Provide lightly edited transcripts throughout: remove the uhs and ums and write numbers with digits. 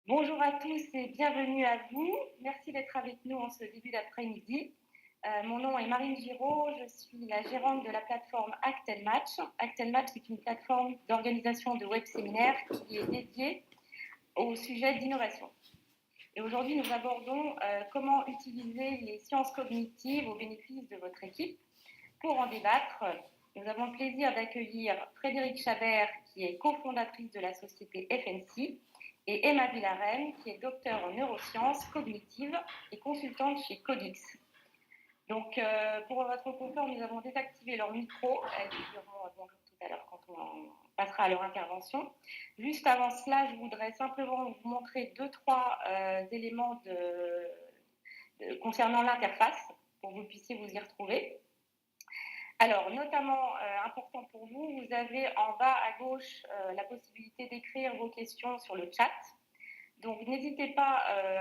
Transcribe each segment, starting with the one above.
Bonjour à tous et bienvenue à vous. Merci d'être avec nous en ce début d'après-midi. Mon nom est Marine Giraud, je suis la gérante de la plateforme Actelmatch. Actelmatch est une plateforme d'organisation de web séminaires qui est dédiée au sujet d'innovation. Et aujourd'hui, nous abordons comment utiliser les sciences cognitives au bénéfice de votre équipe. Pour en débattre, nous avons le plaisir d'accueillir Frédéric Chabert, qui est cofondatrice de la société FNC, et Emma Villarem, qui est docteure en neurosciences cognitives et consultante chez Codix. Donc, pour votre confort, nous avons désactivé leur micro. Elles vous diront bonjour tout à l'heure quand on passera à leur intervention. Juste avant cela, je voudrais simplement vous montrer 2-3 éléments concernant l'interface pour que vous puissiez vous y retrouver. Alors, notamment important pour vous, vous avez en bas à gauche la possibilité d'écrire vos questions sur le chat. Donc, n'hésitez pas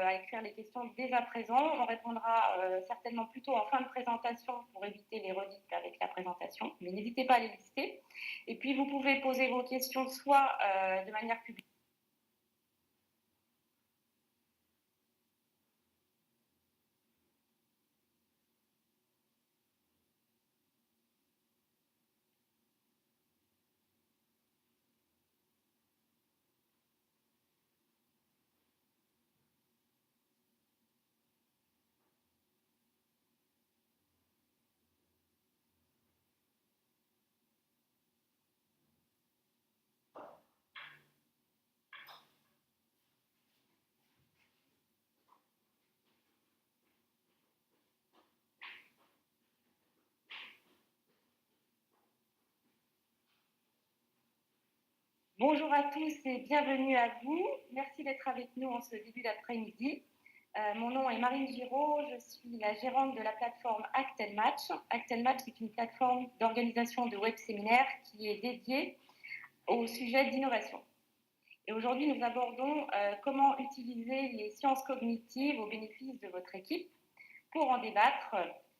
à écrire les questions dès à présent. On répondra certainement plutôt en fin de présentation pour éviter les redites avec la présentation. Mais n'hésitez pas à les lister. Et puis, vous pouvez poser vos questions soit de manière publique. Bonjour à tous et bienvenue à vous. Merci d'être avec nous en ce début d'après-midi. Mon nom est Marine Giraud, je suis la gérante de la plateforme Actelmatch. Actelmatch est une plateforme d'organisation de web séminaires qui est dédiée au sujet d'innovation. Et aujourd'hui, nous abordons comment utiliser les sciences cognitives au bénéfice de votre équipe. Pour en débattre,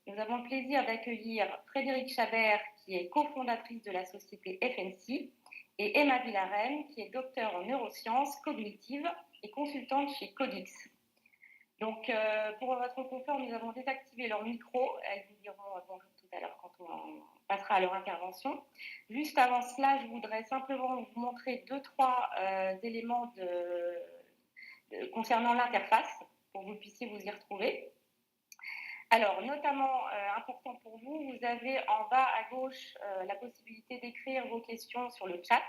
nous avons le plaisir d'accueillir Frédéric Chabert, qui est cofondatrice de la société FNC, et Emma Villarem, qui est docteure en neurosciences cognitives et consultante chez Codix. Donc, pour votre confort, nous avons désactivé leur micro. Elles vous diront bonjour tout à l'heure quand on passera à leur intervention. Juste avant cela, je voudrais simplement vous montrer 2-3 éléments concernant l'interface pour que vous puissiez vous y retrouver. Alors, notamment important pour vous, vous avez en bas à gauche la possibilité d'écrire vos questions sur le chat.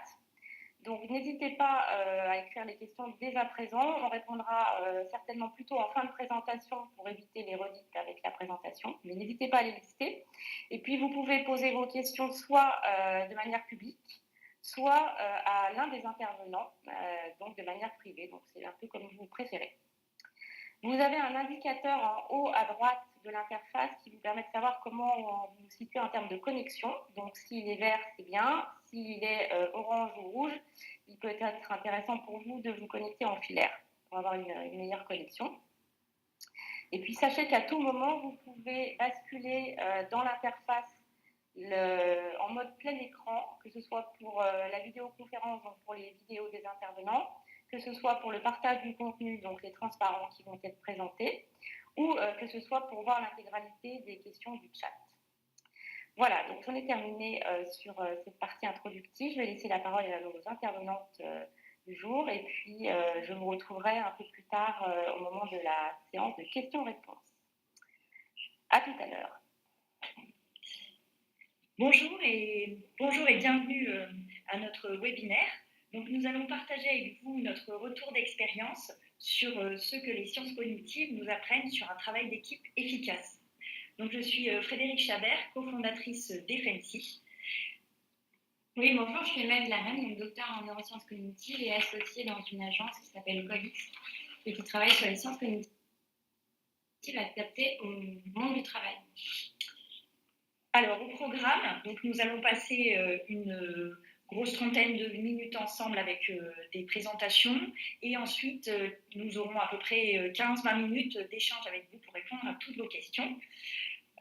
Donc, n'hésitez pas à écrire les questions dès à présent. On répondra certainement plutôt en fin de présentation pour éviter les redites avec la présentation. Mais n'hésitez pas à les lister. Et puis, vous pouvez poser vos questions soit de manière publique, soit à l'un des intervenants, donc de manière privée. Donc, c'est un peu comme vous préférez. Vous avez un indicateur en haut à droite de l'interface qui vous permet de savoir comment vous vous situez en termes de connexion. Donc, s'il est vert, c'est bien. S'il est orange ou rouge, il peut être intéressant pour vous de vous connecter en filaire pour avoir une meilleure connexion. Et puis, sachez qu'à tout moment, vous pouvez basculer dans l'interface en mode plein écran, que ce soit pour la vidéoconférence, donc pour les vidéos des intervenants, que ce soit pour le partage du contenu, donc les transparents qui vont être présentés, ou que ce soit pour voir l'intégralité des questions du chat. Voilà, donc j'en ai terminé sur cette partie introductive. Je vais laisser la parole à nos intervenantes du jour et puis je vous retrouverai un peu plus tard au moment de la séance de questions-réponses. À tout à l'heure. Bonjour et bienvenue à notre webinaire. Donc, nous allons partager avec vous notre retour d'expérience sur ce que les sciences cognitives nous apprennent sur un travail d'équipe efficace. Donc, je suis Frédéric Chabert, cofondatrice d'FNC. Oui, bonjour, je suis Emma Villarem, docteur en neurosciences cognitives et associée dans une agence qui s'appelle Codix et qui travaille sur les sciences cognitives adaptées au monde du travail. Alors, au programme, donc, nous allons passer une grosse trentaine de minutes ensemble avec des présentations et ensuite nous aurons à peu près 15-20 minutes d'échange avec vous pour répondre à toutes vos questions.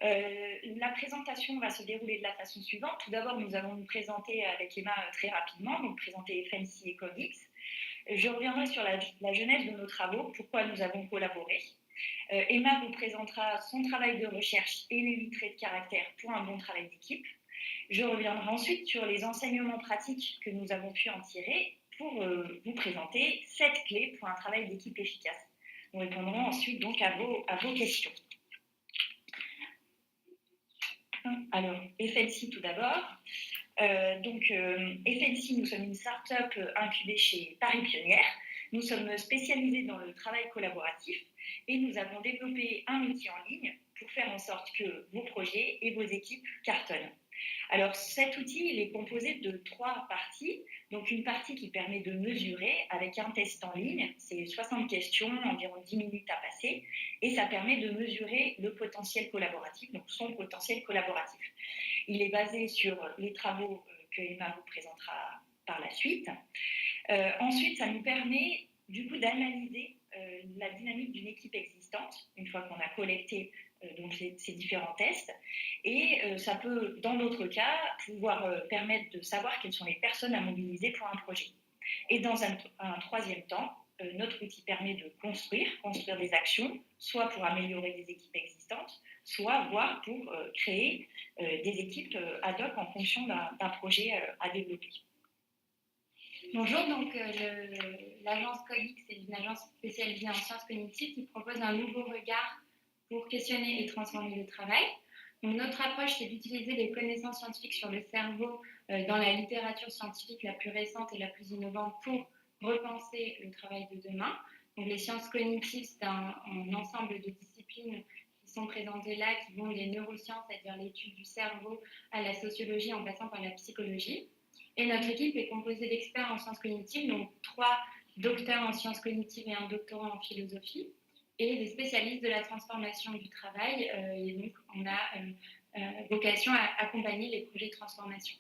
La présentation va se dérouler de la façon suivante. Tout d'abord, nous allons nous présenter avec Emma très rapidement, donc présenter FNC et Codix. Je reviendrai sur la genèse de nos travaux, pourquoi nous avons collaboré. Emma vous présentera son travail de recherche et les 8 traits de caractère pour un bon travail d'équipe. Je reviendrai ensuite sur les enseignements pratiques que nous avons pu en tirer pour vous présenter 7 clés pour un travail d'équipe efficace. Nous répondrons ensuite donc à vos questions. Alors, FNC tout d'abord. FNC, nous sommes une start-up incubée chez Paris Pionnière. Nous sommes spécialisés dans le travail collaboratif et nous avons développé un outil en ligne pour faire en sorte que vos projets et vos équipes cartonnent. Alors, cet outil il est composé de 3 parties. Donc, une partie qui permet de mesurer avec un test en ligne, c'est 60 questions, environ 10 minutes à passer, et ça permet de mesurer le potentiel collaboratif, donc son potentiel collaboratif. Il est basé sur les travaux que Emma vous présentera par la suite. Ensuite, ça nous permet du coup d'analyser la dynamique d'une équipe existante, une fois qu'on a collecté donc ces différents tests. Et ça peut, dans d'autres cas, pouvoir permettre de savoir quelles sont les personnes à mobiliser pour un projet. Et dans un troisième temps, notre outil permet de construire des actions, soit pour améliorer des équipes existantes, soit voire pour créer des équipes ad hoc en fonction d'un projet à développer. Bonjour, donc l'agence Cogix est une agence spécialisée en sciences cognitives qui propose un nouveau regard pour questionner et transformer le travail. Donc, notre approche, c'est d'utiliser les connaissances scientifiques sur le cerveau dans la littérature scientifique la plus récente et la plus innovante pour repenser le travail de demain. Donc, les sciences cognitives, c'est un ensemble de disciplines qui sont présentées là, qui vont des neurosciences, c'est-à-dire l'étude du cerveau, à la sociologie en passant par la psychologie. Et notre équipe est composée d'experts en sciences cognitives, donc 3 docteurs en sciences cognitives et un doctorant en philosophie, et des spécialistes de la transformation du travail. Et donc, on a vocation à accompagner les projets de transformation.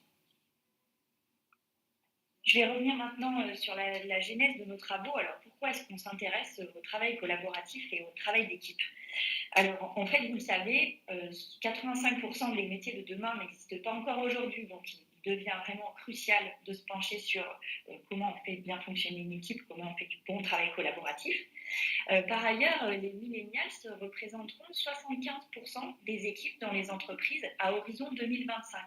Je vais revenir maintenant sur la genèse de nos travaux. Alors, pourquoi est-ce qu'on s'intéresse au travail collaboratif et au travail d'équipe ? Alors, en fait, vous le savez, 85% des métiers de demain n'existent pas encore aujourd'hui, donc il devient vraiment crucial de se pencher sur comment on fait bien fonctionner une équipe, comment on fait du bon travail collaboratif. Par ailleurs, les millennials représenteront 75% des équipes dans les entreprises à horizon 2025.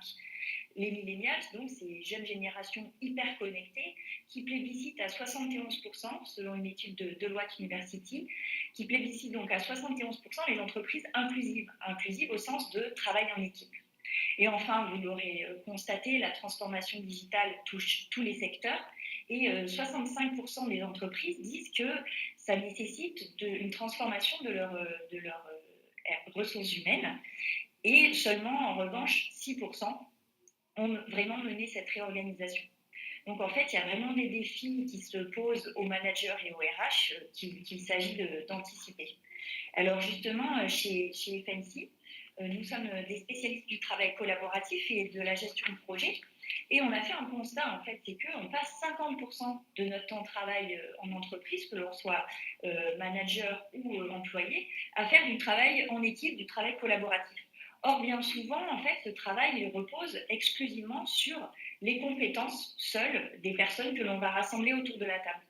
Les millennials, donc, c'est une jeune génération hyper connectée qui plébiscite à 71%, selon une étude de Deloitte University, qui plébiscite donc à 71% les entreprises inclusives au sens de travail en équipe. Et enfin, vous l'aurez constaté, la transformation digitale touche tous les secteurs et 65% des entreprises disent que ça nécessite une transformation de leurs ressources humaines et seulement, en revanche, 6% ont vraiment mené cette réorganisation. Donc en fait, il y a vraiment des défis qui se posent aux managers et aux RH qu'il s'agit d'anticiper. Alors justement, chez FNC, nous sommes des spécialistes du travail collaboratif et de la gestion de projet. Et on a fait un constat, en fait, c'est qu'on passe 50% de notre temps de travail en entreprise, que l'on soit manager ou employé, à faire du travail en équipe, du travail collaboratif. Or, bien souvent, en fait, ce travail repose exclusivement sur les compétences seules des personnes que l'on va rassembler autour de la table.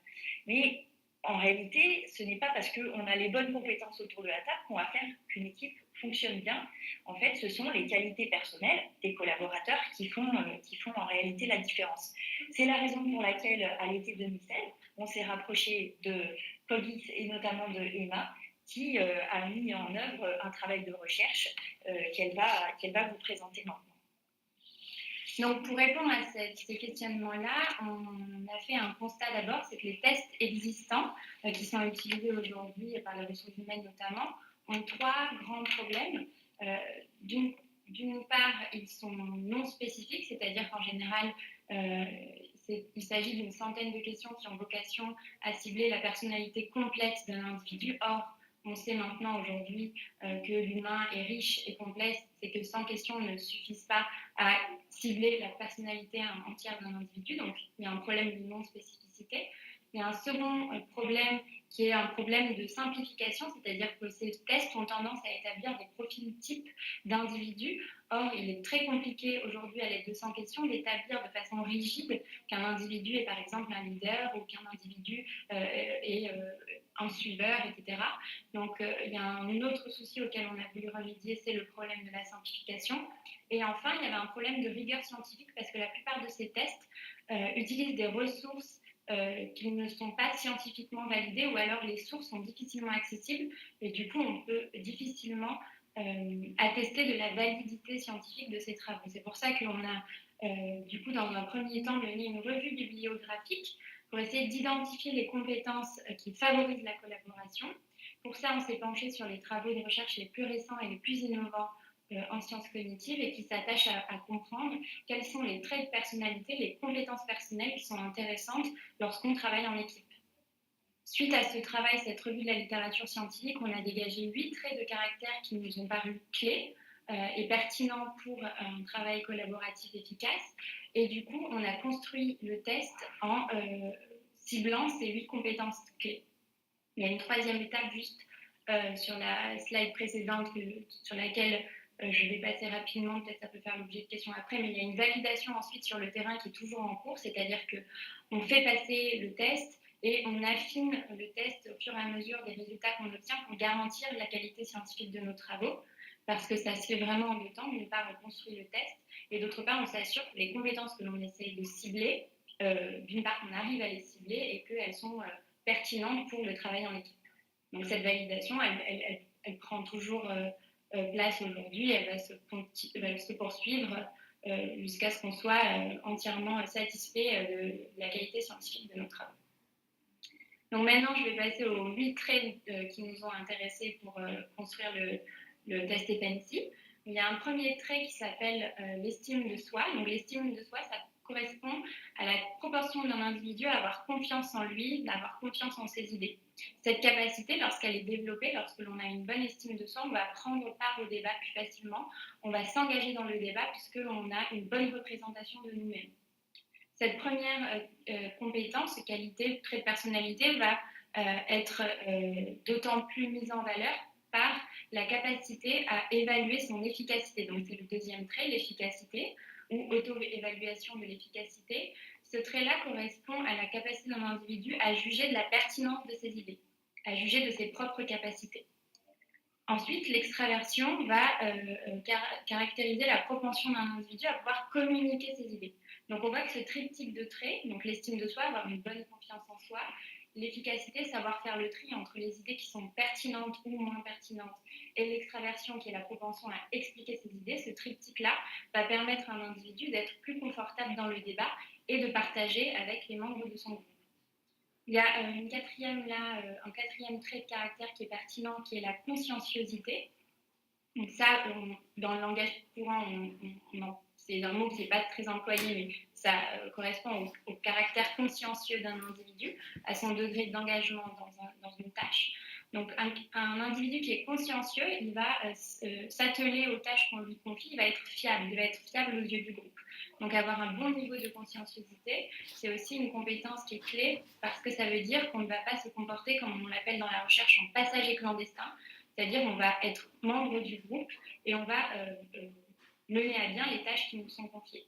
Mais en réalité, ce n'est pas parce qu'on a les bonnes compétences autour de la table qu'on va faire qu'une équipe fonctionne bien. En fait, ce sont les qualités personnelles des collaborateurs qui font en réalité la différence. C'est la raison pour laquelle, à l'été 2016, on s'est rapproché de Cogix et notamment de Emma, qui a mis en œuvre un travail de recherche qu'elle va vous présenter maintenant. Donc, pour répondre à ces questionnements-là, on a fait un constat d'abord, c'est que les tests existants qui sont utilisés aujourd'hui par les ressources humaines notamment, ont 3 grands problèmes. D'une part, ils sont non spécifiques, c'est-à-dire qu'en général, il s'agit d'une centaine de questions qui ont vocation à cibler la personnalité complète d'un individu. Or, on sait maintenant aujourd'hui que l'humain est riche et complexe, c'est que 100 questions ne suffisent pas à cibler la personnalité entière d'un individu, donc il y a un problème de non-spécificité. Il y a un second problème qui est un problème de simplification, c'est-à-dire que ces tests ont tendance à établir des profils types d'individus. Or, il est très compliqué aujourd'hui, à l'aide de 100 questions, d'établir de façon rigide qu'un individu est par exemple un leader ou qu'un individu est un suiveur, etc. Donc, il y a un autre souci auquel on a voulu remédier, c'est le problème de la simplification. Et enfin, il y avait un problème de rigueur scientifique parce que la plupart de ces tests utilisent des ressources qui ne sont pas scientifiquement validées ou alors les sources sont difficilement accessibles et du coup, on peut difficilement attester de la validité scientifique de ces travaux. C'est pour ça qu'on a, du coup, dans un premier temps, mené une revue bibliographique pour essayer d'identifier les compétences qui favorisent la collaboration. Pour ça, on s'est penché sur les travaux de recherche les plus récents et les plus innovants en sciences cognitives et qui s'attachent à comprendre quels sont les traits de personnalité, les compétences personnelles qui sont intéressantes lorsqu'on travaille en équipe. Suite à ce travail, cette revue de la littérature scientifique, on a dégagé 8 traits de caractère qui nous ont paru clés et pertinents pour un travail collaboratif efficace. Et du coup, on a construit le test en ciblant ces 8 compétences clés. Il y a une troisième étape juste sur la slide précédente sur laquelle je vais passer rapidement, peut-être ça peut faire l'objet de questions après, mais il y a une validation ensuite sur le terrain qui est toujours en cours, c'est-à-dire qu'on fait passer le test et on affine le test au fur et à mesure des résultats qu'on obtient pour garantir la qualité scientifique de nos travaux, parce que ça se fait vraiment en deux temps. D'une part, on construit le test, et d'autre part, on s'assure que les compétences que l'on essaie de cibler, d'une part, on arrive à les cibler et qu'elles sont pertinentes pour le travail en équipe. Donc cette validation, elle prend toujours place aujourd'hui, elle va se poursuivre jusqu'à ce qu'on soit entièrement satisfait de la qualité scientifique de nos travaux. Donc maintenant, je vais passer aux 8 traits qui nous ont intéressés pour construire le test EPENSI. Il y a un premier trait qui s'appelle l'estime de soi. Donc l'estime de soi, ça correspond à la proportion d'un individu à avoir confiance en lui, d'avoir confiance en ses idées. Cette capacité, lorsqu'elle est développée, lorsque l'on a une bonne estime de soi, on va prendre part au débat plus facilement, on va s'engager dans le débat puisqu'on a une bonne représentation de nous-mêmes. Cette première compétence, qualité, trait de personnalité va être d'autant plus mise en valeur par la capacité à évaluer son efficacité. Donc c'est le deuxième trait, l'efficacité, ou auto-évaluation de l'efficacité. Ce trait-là correspond à la capacité d'un individu à juger de la pertinence de ses idées, à juger de ses propres capacités. Ensuite, l'extraversion va caractériser la propension d'un individu à pouvoir communiquer ses idées. Donc on voit que ce triptyque de traits, donc l'estime de soi, avoir une bonne confiance en soi, l'efficacité, savoir faire le tri entre les idées qui sont pertinentes ou moins pertinentes, et l'extraversion qui est la propension à expliquer ses idées, ce triptyque-là va permettre à un individu d'être plus confortable dans le débat et de partager avec les membres de son groupe. Il y a un quatrième trait de caractère qui est pertinent, qui est la conscienciosité. Donc ça, dans le langage courant, c'est un mot qui n'est pas très employé, mais ça correspond au caractère consciencieux d'un individu, à son degré d'engagement dans une tâche. Donc un individu qui est consciencieux, il va s'atteler aux tâches qu'on lui confie, il va être fiable aux yeux du groupe. Donc avoir un bon niveau de conscienciosité, c'est aussi une compétence qui est clé parce que ça veut dire qu'on ne va pas se comporter comme on l'appelle dans la recherche en passager clandestin, c'est-à-dire on va être membre du groupe et on va mener à bien les tâches qui nous sont confiées.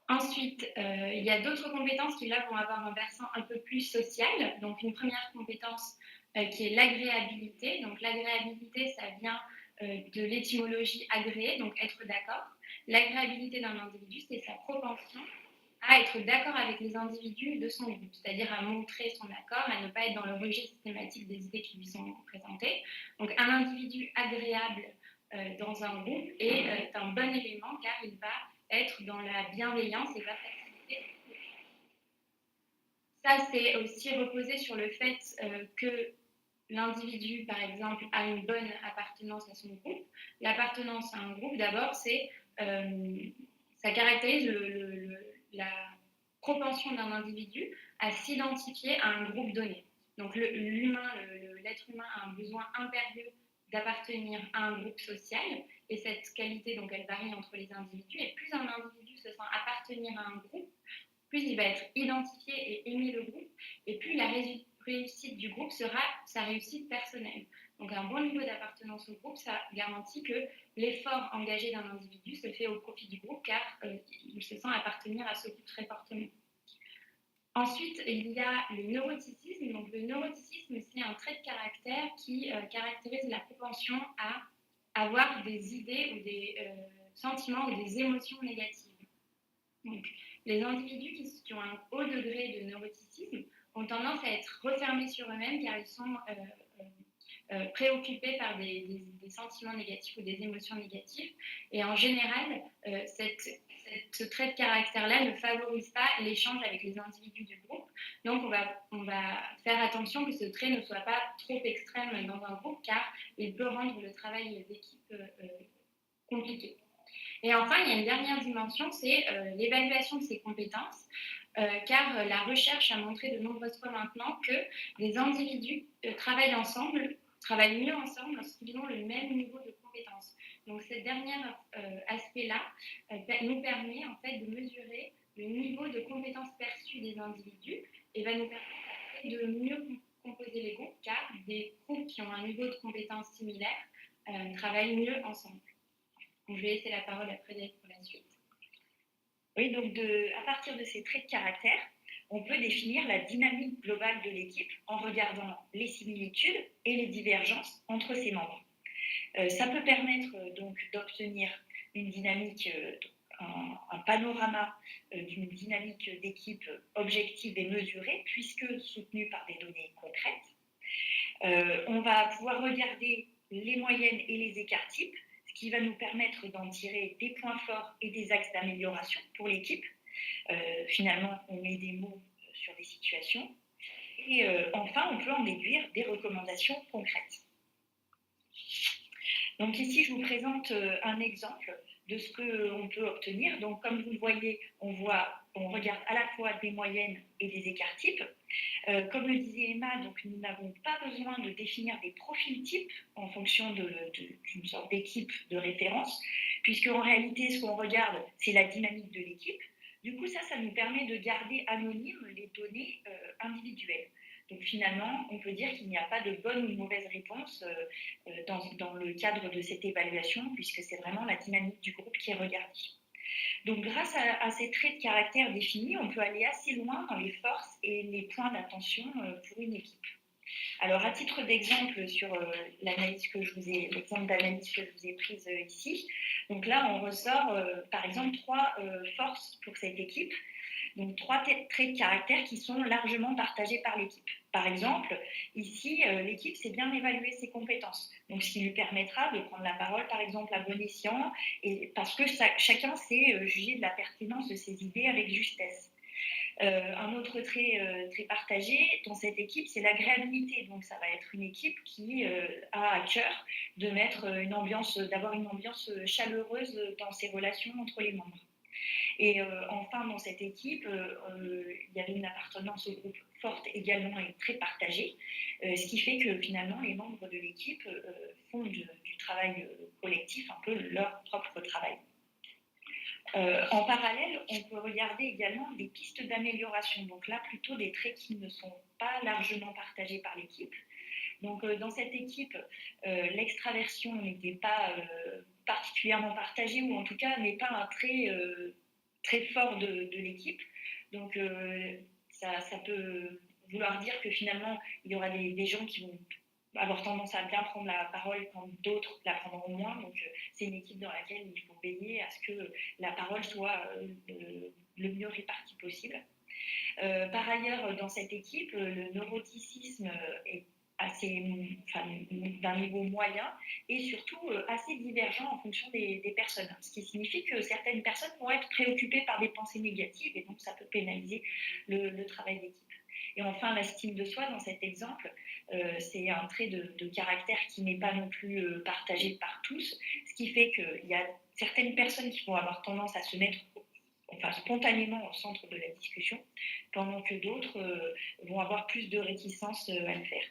Ensuite, il y a d'autres compétences qui là vont avoir un versant un peu plus social. Donc une première compétence qui est l'agréabilité. Donc l'agréabilité, ça vient de l'étymologie agréer, donc être d'accord. L'agréabilité d'un individu, c'est sa propension à être d'accord avec les individus de son groupe, c'est-à-dire à montrer son accord, à ne pas être dans le rejet systématique des idées qui lui sont présentées. Donc un individu agréable dans un groupe est un bon élément car il va être dans la bienveillance et va faciliter. Ça, c'est aussi reposé sur le fait que l'individu, par exemple, a une bonne appartenance à son groupe. L'appartenance à un groupe, d'abord, ça caractérise la propension d'un individu à s'identifier à un groupe donné. Donc l'être humain a un besoin impérieux d'appartenir à un groupe social, et cette qualité, donc, elle varie entre les individus, et plus un individu se sent appartenir à un groupe, plus il va être identifié et aimé le groupe, et plus la réussite du groupe sera sa réussite personnelle. Donc un bon niveau d'appartenance au groupe, ça garantit que l'effort engagé d'un individu se fait au profit du groupe, car il se sent appartenir à ce groupe très fortement. Ensuite, il y a le neuroticisme. Donc, le neuroticisme, c'est un trait de caractère qui caractérise la propension à avoir des idées ou des sentiments ou des émotions négatives. Donc, les individus qui ont un haut degré de neuroticisme ont tendance à être refermés sur eux-mêmes car ils sont préoccupés par des sentiments négatifs ou des émotions négatives. Et en général, ce trait de caractère-là ne favorise pas l'échange avec les individus du groupe. Donc, on va faire attention que ce trait ne soit pas trop extrême dans un groupe, car il peut rendre le travail d'équipe compliqué. Et enfin, il y a une dernière dimension, c'est l'évaluation de ses compétences, car la recherche a montré de nombreuses fois maintenant que les individus travaillent mieux ensemble lorsqu'ils ont le même niveau de compétences. Donc, ce dernier aspect-là nous permet en fait de mesurer le niveau de compétences perçues des individus et va nous permettre de mieux composer les groupes, car des groupes qui ont un niveau de compétences similaire travaillent mieux ensemble. Donc, je vais laisser la parole à Frédéric pour la suite. Oui, donc à partir de ces traits de caractère, on peut définir la dynamique globale de l'équipe en regardant les similitudes et les divergences entre ses membres. Ça peut permettre donc d'obtenir une dynamique, un panorama d'une dynamique d'équipe objective et mesurée, puisque soutenue par des données concrètes. On va pouvoir regarder les moyennes et les écarts types, ce qui va nous permettre d'en tirer des points forts et des axes d'amélioration pour l'équipe. Finalement, on met des mots sur des situations. Et enfin, on peut en déduire des recommandations concrètes. Donc ici, je vous présente un exemple de ce qu'on peut obtenir. Donc comme vous le voyez, on regarde à la fois des moyennes et des écarts types. Comme le disait Emma, donc nous n'avons pas besoin de définir des profils types en fonction d'une sorte d'équipe de référence, puisque en réalité, ce qu'on regarde, c'est la dynamique de l'équipe. Du coup, ça nous permet de garder anonymes les données individuelles. Donc finalement, on peut dire qu'il n'y a pas de bonne ou de mauvaise réponse dans le cadre de cette évaluation, puisque c'est vraiment la dynamique du groupe qui est regardée. Donc grâce à ces traits de caractère définis, on peut aller assez loin dans les forces et les points d'attention pour une équipe. Alors à titre d'exemple sur l'exemple d'analyse que je vous ai prise ici, donc là on ressort par exemple 3 forces pour cette équipe. Donc 3 traits de caractère qui sont largement partagés par l'équipe. Par exemple, ici, l'équipe sait bien évaluer ses compétences. Donc, ce qui lui permettra de prendre la parole, par exemple, à bon escient, et parce que chacun sait juger de la pertinence de ses idées avec justesse. Un autre trait très partagé dans cette équipe, c'est l'agréabilité. Donc, ça va être une équipe qui a à cœur d'avoir une ambiance chaleureuse dans ses relations entre les membres. Et enfin, dans cette équipe, il y avait une appartenance au groupe forte également et très partagée, ce qui fait que finalement, les membres de l'équipe font du travail collectif un peu leur propre travail. En parallèle, on peut regarder également des pistes d'amélioration. Donc là, plutôt des traits qui ne sont pas largement partagés par l'équipe. Donc dans cette équipe, l'extraversion n'était pas particulièrement partagée, ou en tout cas n'est pas un trait très fort de l'équipe. Donc ça peut vouloir dire que finalement, il y aura des gens qui vont avoir tendance à bien prendre la parole quand d'autres la prendront moins. Donc c'est une équipe dans laquelle il faut veiller à ce que la parole soit le mieux répartie possible. Par ailleurs, dans cette équipe, le neuroticisme est d'un niveau moyen et surtout assez divergent en fonction des personnes. Ce qui signifie que certaines personnes vont être préoccupées par des pensées négatives et donc ça peut pénaliser le travail d'équipe. Et enfin, l'estime de soi, dans cet exemple, c'est un trait de caractère qui n'est pas non plus partagé par tous, ce qui fait qu'il y a certaines personnes qui vont avoir tendance à se mettre spontanément au centre de la discussion, pendant que d'autres vont avoir plus de réticence à le faire.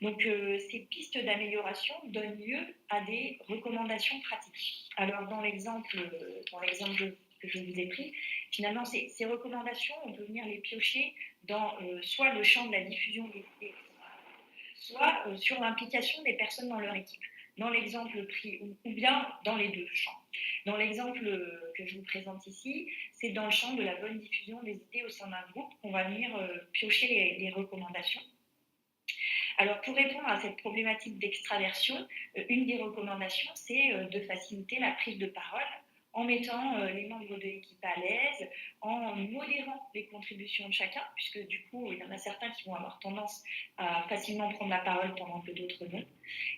Donc, ces pistes d'amélioration donnent lieu à des recommandations pratiques. Alors, dans l'exemple que que je vous ai pris, finalement, ces recommandations, on peut venir les piocher dans soit le champ de la diffusion des idées, soit sur l'implication des personnes dans leur équipe. Dans l'exemple pris, ou bien dans les deux champs. Dans l'exemple que je vous présente ici, c'est dans le champ de la bonne diffusion des idées au sein d'un groupe qu'on va venir piocher les recommandations. Alors, pour répondre à cette problématique d'extraversion, une des recommandations, c'est de faciliter la prise de parole en mettant les membres de l'équipe à l'aise, en modérant les contributions de chacun, puisque du coup, il y en a certains qui vont avoir tendance à facilement prendre la parole pendant que d'autres non,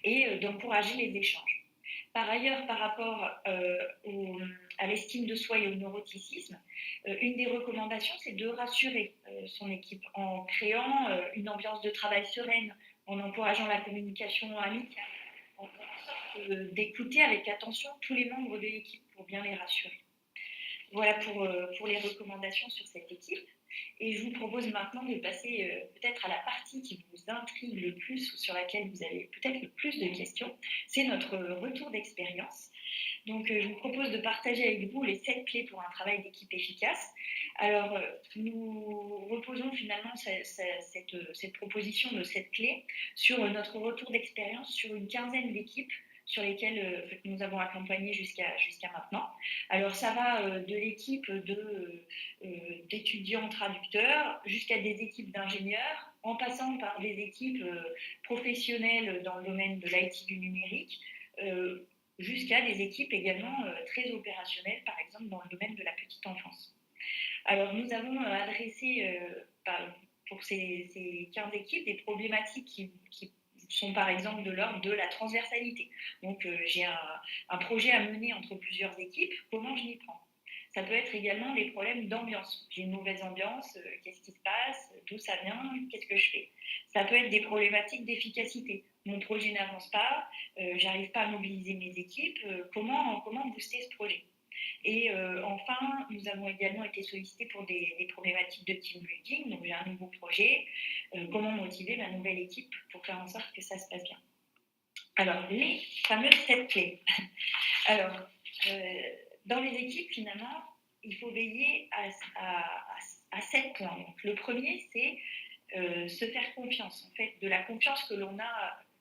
et d'encourager les échanges. Par ailleurs, par rapport à l'estime de soi et au neuroticisme, une des recommandations, c'est de rassurer son équipe en créant une ambiance de travail sereine, en encourageant la communication amicale, en faisant en sorte d'écouter avec attention tous les membres de l'équipe pour bien les rassurer. Voilà pour les recommandations sur cette équipe. Et je vous propose maintenant de passer peut-être à la partie qui vous intrigue le plus ou sur laquelle vous avez peut-être le plus de questions. C'est notre retour d'expérience. Donc, je vous propose de partager avec vous les 7 clés pour un travail d'équipe efficace. Alors, nous reposons finalement cette proposition de 7 clés sur notre retour d'expérience sur une quinzaine d'équipes sur lesquelles nous avons accompagné jusqu'à maintenant. Alors, ça va de l'équipe d'étudiants traducteurs jusqu'à des équipes d'ingénieurs, en passant par des équipes professionnelles dans le domaine de l'IT du numérique, jusqu'à des équipes également très opérationnelles, par exemple dans le domaine de la petite enfance. Alors, nous avons adressé pour ces 15 équipes des problématiques qui sont par exemple de l'ordre de la transversalité. Donc, j'ai un projet à mener entre plusieurs équipes, comment je m'y prends? Ça peut être également des problèmes d'ambiance. J'ai une mauvaise ambiance, qu'est-ce qui se passe? D'où ça vient? Qu'est-ce que je fais? Ça peut être des problématiques d'efficacité. Mon projet n'avance pas, j'arrive pas à mobiliser mes équipes, comment booster ce projet? Et enfin, nous avons également été sollicités pour des problématiques de team building. Donc, j'ai un nouveau projet. Comment motiver ma nouvelle équipe pour faire en sorte que ça se passe bien? Alors, les fameuses 7 clés. Alors, dans les équipes, finalement, il faut veiller à 7 points. Donc, le premier, c'est se faire confiance. En fait, de la confiance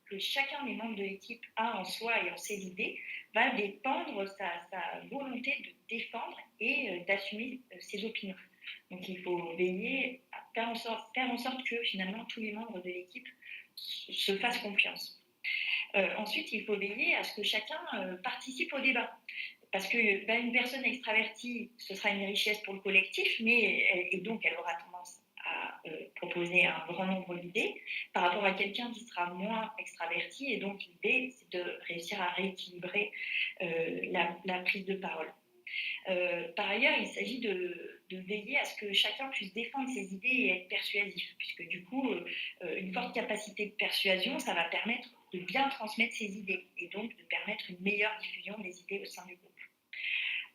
que chacun des membres de l'équipe a en soi et en ses idées, va dépendre sa volonté de défendre et d'assumer ses opinions. Donc, il faut veiller à faire en sorte que finalement tous les membres de l'équipe se fassent confiance. Ensuite, il faut veiller à ce que chacun participe au débat. Parce qu'une personne extravertie, ce sera une richesse pour le collectif, et donc elle aura tendance à proposer un grand nombre d'idées par rapport à quelqu'un qui sera moins extraverti. Et donc, l'idée, c'est de réussir à rééquilibrer la prise de parole. Par ailleurs, il s'agit de veiller à ce que chacun puisse défendre ses idées et être persuasif, puisque du coup, une forte capacité de persuasion, ça va permettre de bien transmettre ses idées et donc de permettre une meilleure diffusion des idées au sein du groupe.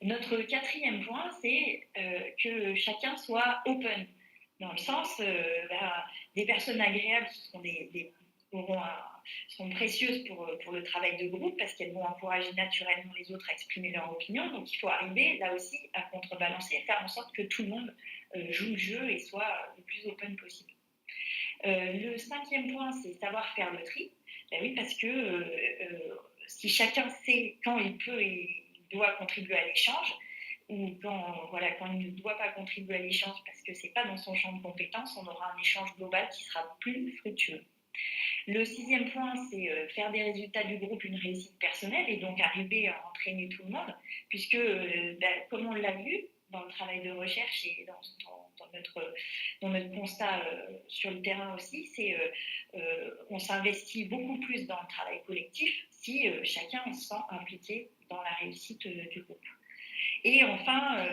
Notre 4e point, c'est que chacun soit open, dans le sens, des personnes agréables seront précieuses pour le travail de groupe parce qu'elles vont encourager naturellement les autres à exprimer leur opinion. Donc, il faut arriver là aussi à contrebalancer et faire en sorte que tout le monde joue le jeu et soit le plus open possible. Le 5e point, c'est savoir faire le tri. Ben oui, parce que si chacun sait quand il peut et il doit contribuer à l'échange, ou quand il ne doit pas contribuer à l'échange parce que ce n'est pas dans son champ de compétences, on aura un échange global qui sera plus fructueux. Le 6e point, c'est faire des résultats du groupe une réussite personnelle et donc arriver à entraîner tout le monde, puisque, comme on l'a vu dans le travail de recherche et dans notre constat sur le terrain aussi, c'est on s'investit beaucoup plus dans le travail collectif si chacun se sent impliqué dans la réussite du groupe. Et enfin,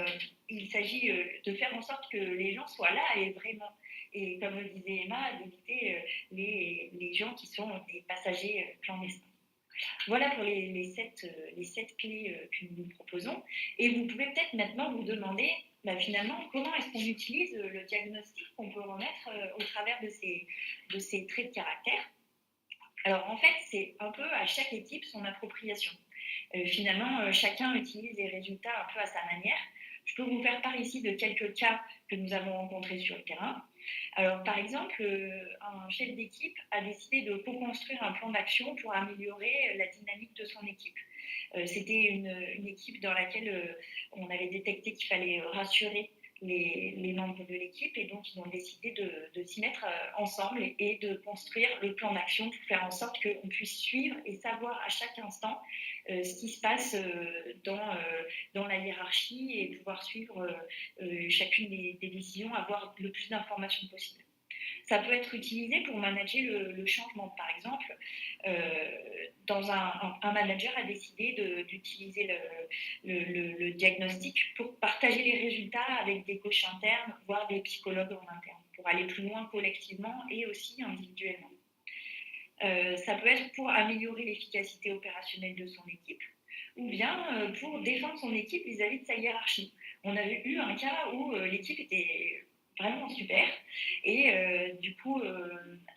il s'agit de faire en sorte que les gens soient là et vraiment. Et comme le disait Emma, d'éviter les gens qui sont des passagers clandestins. Voilà pour les 7 clés que nous vous proposons. Et vous pouvez peut-être maintenant vous demander, finalement, comment est-ce qu'on utilise le diagnostic qu'on peut remettre au travers de ces traits de caractère. Alors, en fait, c'est un peu à chaque équipe son appropriation. Finalement, chacun utilise les résultats un peu à sa manière. Je peux vous faire part ici de quelques cas que nous avons rencontrés sur le terrain. Alors, par exemple, un chef d'équipe a décidé de co-construire un plan d'action pour améliorer la dynamique de son équipe. C'était une équipe dans laquelle on avait détecté qu'il fallait rassurer les membres de l'équipe, et donc ils ont décidé de s'y mettre ensemble et de construire le plan d'action pour faire en sorte qu'on puisse suivre et savoir à chaque instant ce qui se passe dans la hiérarchie et pouvoir suivre chacune des décisions, avoir le plus d'informations possible. Ça peut être utilisé pour manager le changement. Par exemple, un manager a décidé d'utiliser le diagnostic pour partager les résultats avec des coachs internes, voire des psychologues en interne, pour aller plus loin collectivement et aussi individuellement. Ça peut être pour améliorer l'efficacité opérationnelle de son équipe, ou bien pour défendre son équipe vis-à-vis de sa hiérarchie. On avait eu un cas où l'équipe était vraiment super, et du coup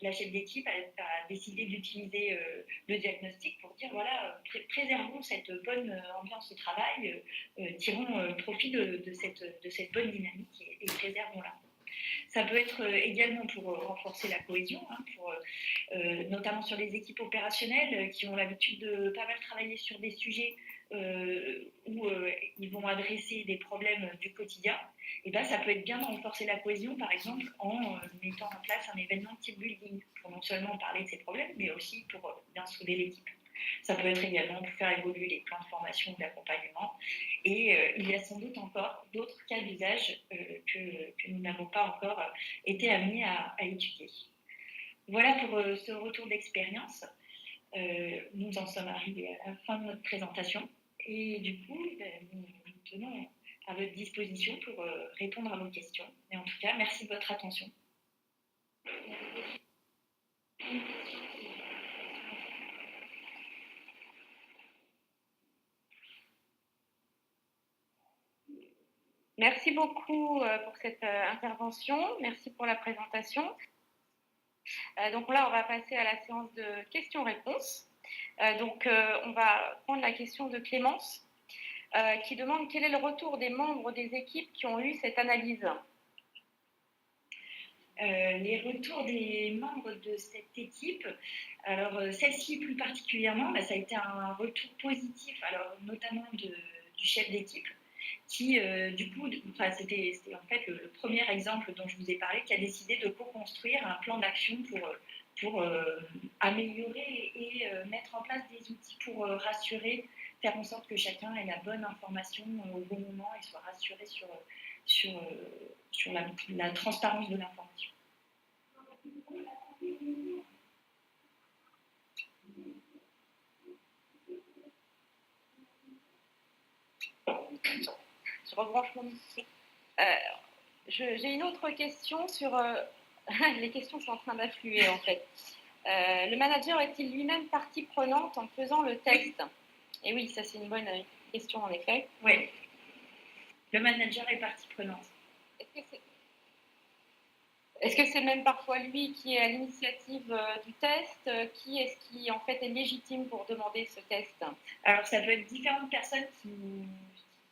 la chef d'équipe a décidé d'utiliser le diagnostic pour dire voilà, préservons cette bonne ambiance de travail, tirons profit de cette bonne dynamique et préservons-la. Ça peut être également pour renforcer la cohésion, notamment sur les équipes opérationnelles qui ont l'habitude de pas mal travailler sur des sujets où ils vont adresser des problèmes du quotidien. Et ben, ça peut être bien de renforcer la cohésion, par exemple, en mettant en place un événement type building, pour non seulement parler de ces problèmes, mais aussi pour bien souder l'équipe. Ça peut être également pour faire évoluer les plans de formation ou d'accompagnement. Et il y a sans doute encore d'autres cas d'usage que nous n'avons pas encore été amenés à étudier. Voilà pour ce retour d'expérience. Nous en sommes arrivés à la fin de notre présentation. Et du coup, nous tenons à votre disposition pour répondre à vos questions. Et en tout cas, merci de votre attention. Merci beaucoup pour cette intervention. Merci pour la présentation. Donc là, on va passer à la séance de questions-réponses. On va prendre la question de Clémence qui demande quel est le retour des membres des équipes qui ont eu cette analyse. Les retours des membres de cette équipe, alors celle-ci plus particulièrement, ça a été un retour positif, alors notamment du chef d'équipe, qui du coup, c'était en fait le premier exemple dont je vous ai parlé, qui a décidé de co-construire un plan d'action pour améliorer et mettre en place des outils pour rassurer, faire en sorte que chacun ait la bonne information au bon moment et soit rassuré sur la transparence de l'information. Je rebranche mon micro. J'ai une autre question sur... les questions sont en train d'affluer en fait. Le manager est-il lui-même partie prenante en faisant le test? Et oui, ça c'est une bonne question en effet. Oui, le manager est partie prenante. Est-ce que c'est même parfois lui qui est à l'initiative du test? Qui est-ce qui en fait est légitime pour demander ce test? Alors ça peut être différentes personnes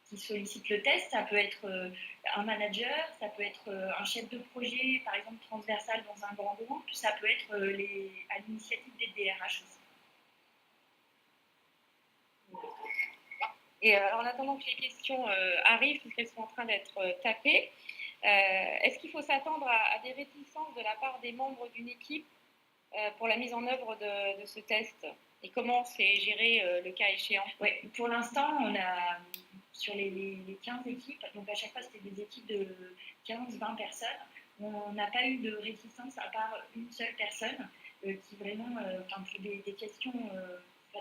qui sollicitent le test. Ça peut être un manager, ça peut être un chef de projet, par exemple transversal dans un grand groupe, ça peut être à l'initiative des DRH aussi. Et en attendant que les questions arrivent, puisqu'elles sont en train d'être tapées, est-ce qu'il faut s'attendre à des réticences de la part des membres d'une équipe pour la mise en œuvre de ce test? Et comment c'est géré le cas échéant? Oui, pour l'instant, on a sur les 15 équipes, donc à chaque fois c'était des équipes de 15-20 personnes, on n'a pas eu de réticence à part une seule personne qui vraiment, pour des questions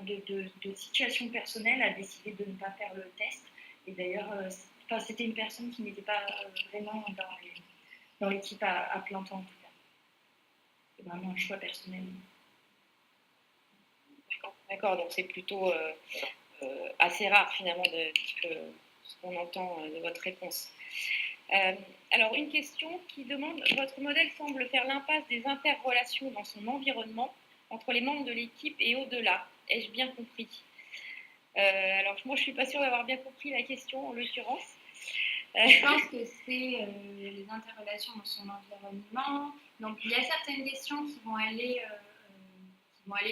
de situation personnelle, a décidé de ne pas faire le test. Et d'ailleurs, c'était une personne qui n'était pas vraiment dans l'équipe à plein temps en tout cas. C'est vraiment un choix personnel. D'accord, donc c'est plutôt assez rare finalement de ce qu'on entend de votre réponse. Alors une question qui demande, votre modèle semble faire l'impasse des interrelations dans son environnement entre les membres de l'équipe et au-delà. Ai-je bien compris? Alors moi je ne suis pas sûre d'avoir bien compris la question en l'occurrence. Je pense que c'est les interrelations dans son environnement. Donc, il y a certaines questions qui vont aller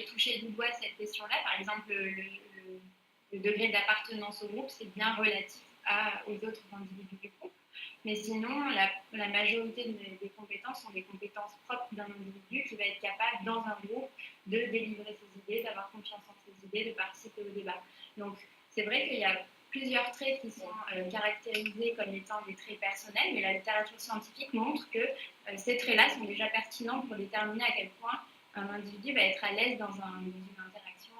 toucher du doigt cette question-là. Par exemple, le degré d'appartenance au groupe, c'est bien relatif aux autres individus du groupe. Mais sinon, la majorité des compétences sont des compétences propres d'un individu qui va être capable, dans un groupe, de délivrer ses idées, d'avoir confiance en ses idées, de participer au débat. Donc, c'est vrai qu'il y a plusieurs traits qui sont caractérisés comme étant des traits personnels, mais la littérature scientifique montre que ces traits-là sont déjà pertinents pour déterminer à quel point un individu va être à l'aise dans une interaction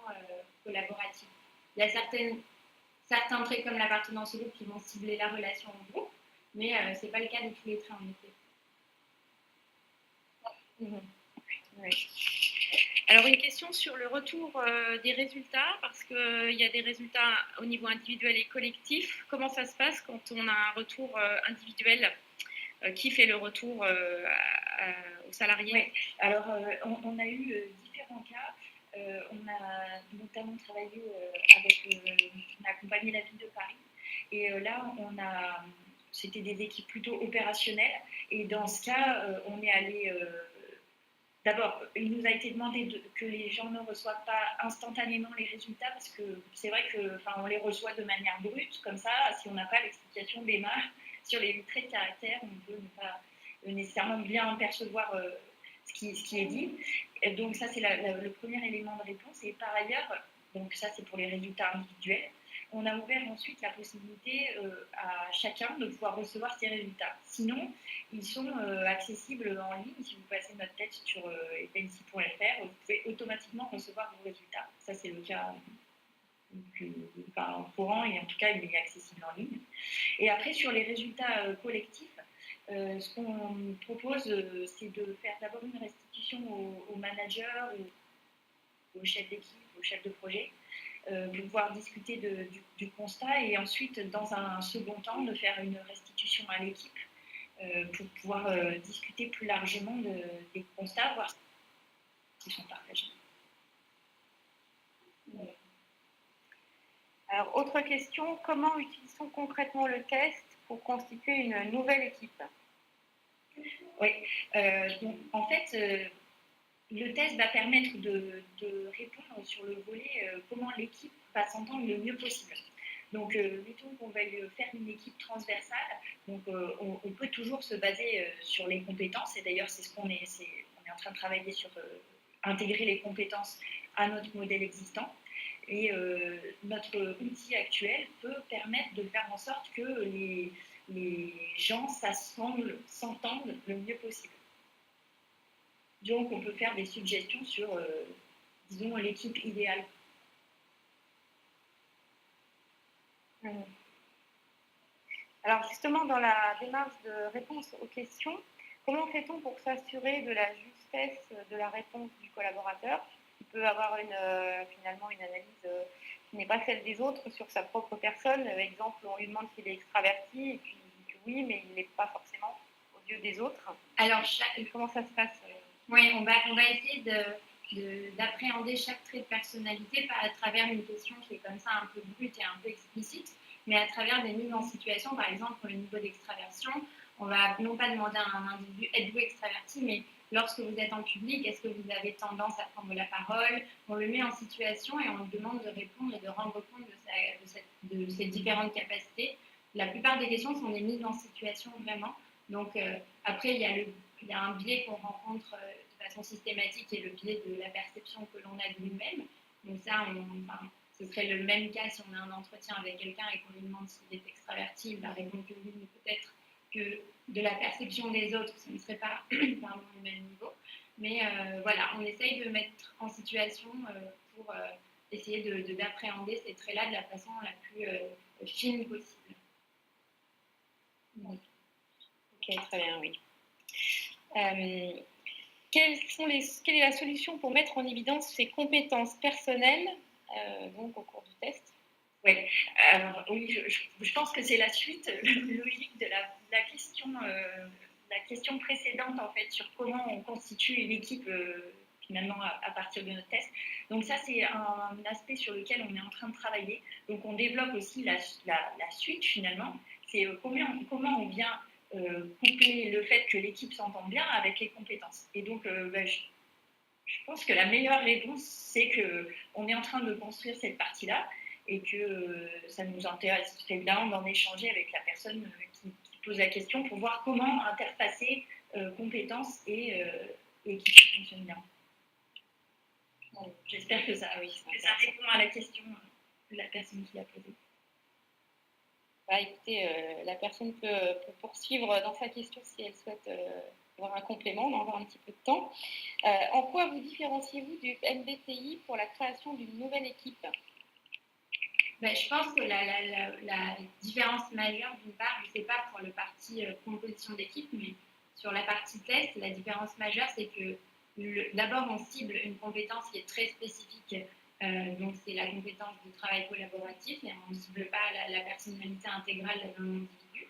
collaborative. Il y a certains traits comme l'appartenance au groupe qui vont cibler la relation au groupe, mais ce n'est pas le cas de tous les traits en effet. Oui. Alors une question sur le retour des résultats, parce qu'il y a des résultats au niveau individuel et collectif. Comment ça se passe quand on a un retour individuel? Qui fait le retour aux salariés? Oui, alors on a eu différents cas. On a notamment travaillé on a accompagné la ville de Paris. Et là, c'était des équipes plutôt opérationnelles. Et dans ce cas, on est allé... D'abord, il nous a été demandé que les gens ne reçoivent pas instantanément les résultats, parce que c'est vrai qu'on les reçoit de manière brute, comme ça, si on n'a pas l'explication des mains sur les traits de caractère, on peut ne pas nécessairement bien percevoir ce qui est dit. Et donc ça, c'est le premier élément de réponse. Et par ailleurs, donc ça c'est pour les résultats individuels, on a ouvert ensuite la possibilité à chacun de pouvoir recevoir ces résultats. Sinon, ils sont accessibles en ligne. Si vous passez notre test sur epensi.fr, vous pouvez automatiquement recevoir vos résultats. Ça, c'est le cas courant, et en tout cas, il est accessible en ligne. Et après, sur les résultats collectifs, ce qu'on propose, c'est de faire d'abord une restitution aux managers, aux chefs d'équipe, aux chefs de projet, pour pouvoir discuter du constat, et ensuite, dans un second temps, de faire une restitution à l'équipe pour pouvoir discuter plus largement des constats, voir s'ils sont partagés. Alors, autre question, comment utilise-t-on concrètement le test pour constituer une nouvelle équipe? Oui, donc, en fait, le test va permettre de répondre sur le volet comment l'équipe va s'entendre le mieux possible. Donc, mettons qu'on veuille faire une équipe transversale, donc on peut toujours se baser sur les compétences, et d'ailleurs c'est ce qu'on est en train de travailler sur intégrer les compétences à notre modèle existant. Et notre outil actuel peut permettre de faire en sorte que les gens s'entendent le mieux possible. Donc, on peut faire des suggestions sur, disons, l'équipe idéale. Alors, justement, dans la démarche de réponse aux questions, comment fait-on pour s'assurer de la justesse de la réponse du collaborateur, qui peut avoir finalement une analyse qui n'est pas celle des autres sur sa propre personne? Exemple, on lui demande s'il est extraverti, et puis il dit que oui, mais il ne l'est pas forcément aux yeux des autres. Alors, comment ça se passe? Oui, on va essayer d'appréhender chaque trait de personnalité à travers une question qui est comme ça un peu brute et un peu explicite, mais à travers des mises en situation. Par exemple, pour le niveau d'extraversion, on va non pas demander à un individu « êtes-vous extraverti ?», mais lorsque vous êtes en public, est-ce que vous avez tendance à prendre la parole? On le met en situation et on lui demande de répondre et de rendre compte de ses différentes capacités. La plupart des questions sont des mises en situation vraiment. Donc après, il y a un biais qu'on rencontre de façon systématique, qui est le biais de la perception que l'on a de lui-même. Donc ça, ce serait le même cas si on a un entretien avec quelqu'un et qu'on lui demande s'il est extraverti, il va répondre que oui, mais peut-être que de la perception des autres, ce ne serait pas le même niveau. Mais voilà, on essaye de mettre en situation pour essayer d'appréhender ces traits-là de la façon la plus fine possible. Ok, très bien, oui. Quelle est la solution pour mettre en évidence ses compétences personnelles donc au cours du test? Oui, alors oui, je pense que c'est la suite logique de la question précédente, en fait, sur comment on constitue une équipe finalement à partir de notre test. Donc ça, c'est un aspect sur lequel on est en train de travailler. Donc on développe aussi la suite finalement. c'est comment on vient coupler le fait que l'équipe s'entende bien avec les compétences. Et donc, je pense que la meilleure réponse, c'est qu'on est en train de construire cette partie-là et que ça nous intéresse bien d'en échanger avec la personne qui pose la question pour voir comment interfacer compétences et équipe qui fonctionne bien. Bon, j'espère que ça répond à la question de la personne qui l'a posée. Bah, écoutez, la personne peut poursuivre dans sa question si elle souhaite avoir un complément, on va avoir un petit peu de temps. En quoi vous différenciez-vous du MBTI pour la création d'une nouvelle équipe ? Je pense que la différence majeure, d'une part, je ne sais pas pour le parti composition d'équipe, mais sur la partie test, la différence majeure, c'est que d'abord, on cible une compétence qui est très spécifique. Donc, c'est la compétence de travail collaboratif et on ne cible pas la personnalité intégrale d'un individu.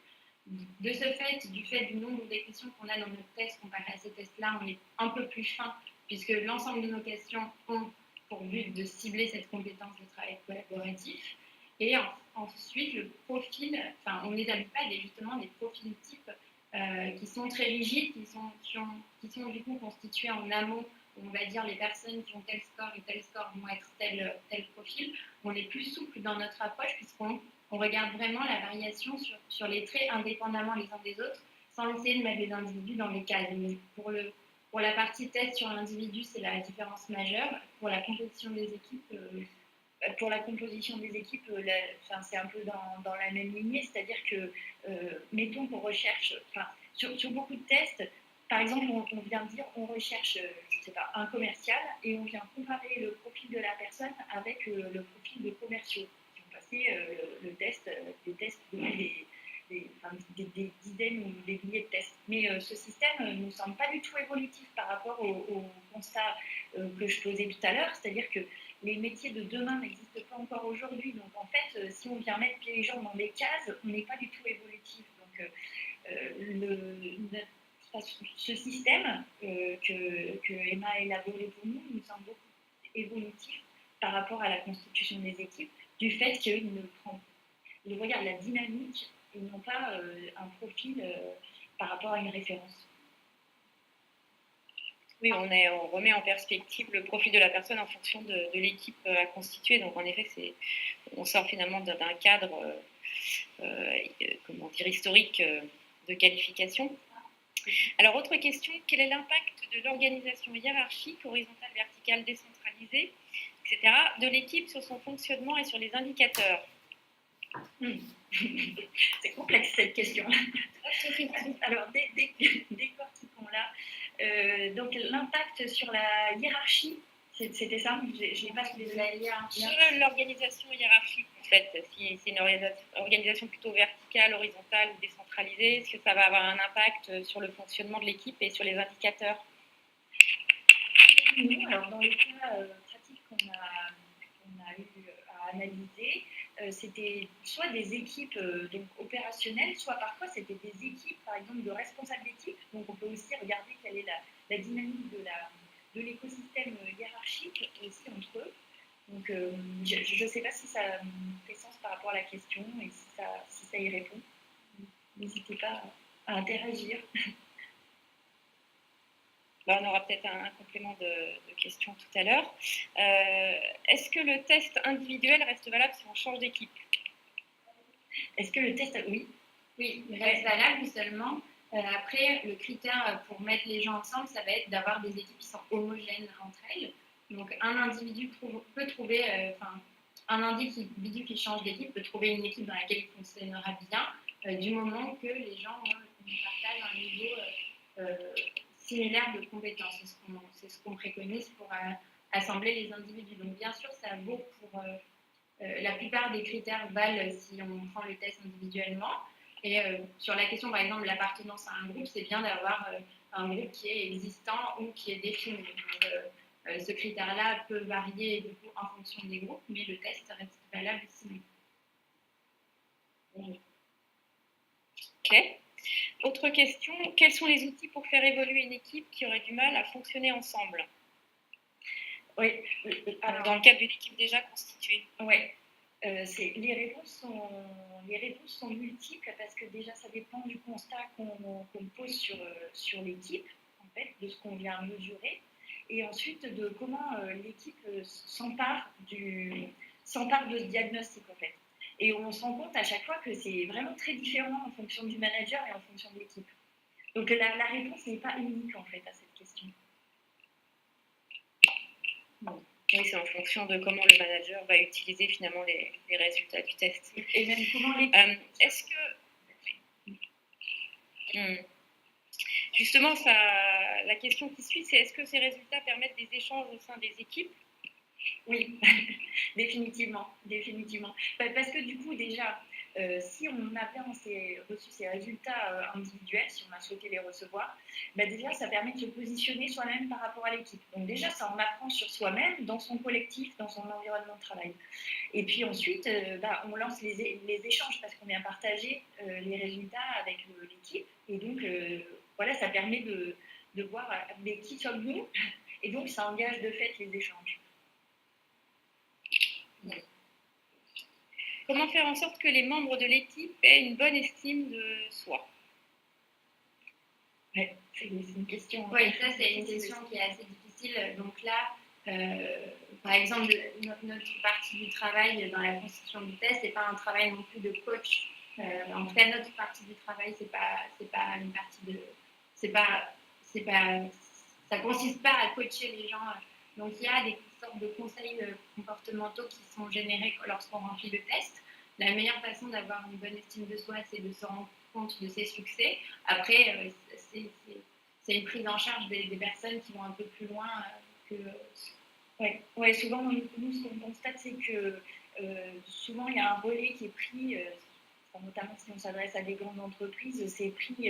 De ce fait, du fait du nombre de questions qu'on a dans notre test comparé à ces tests-là, on est un peu plus fin puisque l'ensemble de nos questions ont pour but de cibler cette compétence de travail collaboratif. Et ensuite, le profil, on n'établit pas justement des profils types qui sont très rigides, qui sont du coup constitués en amont. On va dire les personnes qui ont tel score et tel score vont être tel profil. On est plus souple dans notre approche puisqu'on regarde vraiment la variation sur les traits indépendamment les uns des autres, sans essayer de mettre les individus dans les cases. Mais pour la partie test sur l'individu, c'est la différence majeure. Pour la composition des équipes, c'est un peu dans la même lignée, c'est-à-dire que, mettons qu'on recherche, sur beaucoup de tests, par exemple, on vient dire, on recherche, je ne sais pas, un commercial et on vient comparer le profil de la personne avec le profil de commerciaux qui ont passé des tests depuis des dizaines ou des milliers de tests. Mais ce système ne nous semble pas du tout évolutif par rapport au constat que je posais tout à l'heure, c'est-à-dire que les métiers de demain n'existent pas encore aujourd'hui. Donc en fait, si on vient mettre les gens dans des cases, on n'est pas du tout évolutif. Donc ce système que Emma a élaboré pour nous semble beaucoup évolutif par rapport à la constitution des équipes, du fait qu'il regarde la dynamique et non pas un profil par rapport à une référence. Oui, on remet en perspective le profil de la personne en fonction de l'équipe à constituer. Donc, en effet, on sort finalement d'un cadre historique de qualification. Alors, autre question, quel est l'impact de l'organisation hiérarchique, horizontale, verticale, décentralisée, etc., de l'équipe sur son fonctionnement et sur les indicateurs ? C'est complexe cette question. Alors, décortiquons-la. Donc, l'impact sur la hiérarchie, c'était ça? Je n'ai pas la hiérarchie. Sur l'organisation hiérarchique, en fait, si c'est une organisation plutôt verticale, horizontale ou décentralisée, est-ce que ça va avoir un impact sur le fonctionnement de l'équipe et sur les indicateurs? Non, alors dans les cas pratiques qu'on a eu à analyser, c'était soit des équipes donc opérationnelles, soit parfois c'était des équipes, par exemple, de responsables d'équipe. Donc on peut aussi regarder quelle est la dynamique de l'écosystème hiérarchique aussi entre eux. Donc je ne sais pas si ça fait sens par rapport à la question et si ça y répond. N'hésitez pas à interagir. On aura peut-être un complément de question tout à l'heure. Est-ce que le test individuel reste valable si on change d'équipe? Est-ce que le test... Oui, il reste valable seulement. Après, le critère pour mettre les gens ensemble, ça va être d'avoir des équipes qui sont homogènes entre elles. Donc, un individu peut trouver... un individu qui change d'équipe peut trouver une équipe dans laquelle il fonctionnera bien, du moment que les gens partagent un niveau... similaire de compétences. C'est ce qu'on préconise pour assembler les individus. Donc bien sûr, ça vaut pour la plupart des critères valent si on prend le test individuellement. Et sur la question, par exemple, de l'appartenance à un groupe, c'est bien d'avoir un groupe qui est existant ou qui est défini. Donc, ce critère-là peut varier du coup, en fonction des groupes, mais le test reste valable sinon. Ok. Autre question, quels sont les outils pour faire évoluer une équipe qui aurait du mal à fonctionner ensemble? Oui. Dans le cadre d'une équipe déjà constituée. Oui. Les réponses sont multiples parce que déjà ça dépend du constat qu'on pose sur l'équipe, en fait, de ce qu'on vient mesurer, et ensuite de comment l'équipe s'empare de ce diagnostic, en fait. Et on se rend compte à chaque fois que c'est vraiment très différent en fonction du manager et en fonction de l'équipe. Donc la réponse n'est pas unique, en fait, à cette question. Bon. Oui, c'est en fonction de comment le manager va utiliser finalement les résultats du test. Et même comment les... Est-ce que... Justement, la question qui suit, c'est est-ce que ces résultats permettent des échanges au sein des équipes? Oui, définitivement. Parce que du coup, déjà, si on a bien reçu ces résultats individuels, si on a souhaité les recevoir, déjà, ça permet de se positionner soi-même par rapport à l'équipe. Donc déjà, ça en apprend sur soi-même, dans son collectif, dans son environnement de travail. Et puis ensuite, on lance les échanges parce qu'on vient partager les résultats avec l'équipe. Et donc, voilà, ça permet de voir mais qui sommes-nous. Et donc, ça engage de fait les échanges. Comment faire en sorte que les membres de l'équipe aient une bonne estime de soi? Oui, c'est une question. Oui, ça c'est une question qui est assez difficile. Donc là, par exemple, notre partie du travail dans la constitution du test, c'est pas un travail non plus de coach. En tout cas, notre partie du travail, c'est pas une partie de, ça consiste pas à coacher les gens. Donc il y a des sortes de conseils comportementaux qui sont générés lorsqu'on remplit le test. La meilleure façon d'avoir une bonne estime de soi, c'est de se rendre compte de ses succès. Après, c'est une prise en charge des personnes qui vont un peu plus loin que... Ouais, souvent, nous, ce qu'on constate, c'est que souvent, il y a un relais qui est pris, notamment si on s'adresse à des grandes entreprises, c'est pris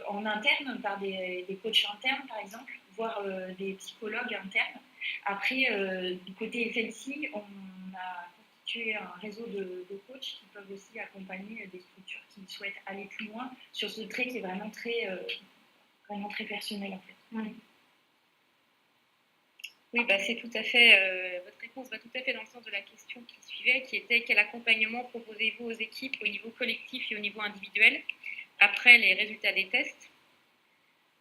en interne par des coachs internes, par exemple, voire des psychologues internes. Après, du côté FLC, on a constitué un réseau de coachs qui peuvent aussi accompagner des structures qui souhaitent aller plus loin sur ce trait qui est vraiment très personnel, en fait. Oui, c'est tout à fait, votre réponse va tout à fait dans le sens de la question qui suivait, qui était quel accompagnement proposez-vous aux équipes au niveau collectif et au niveau individuel après les résultats des tests?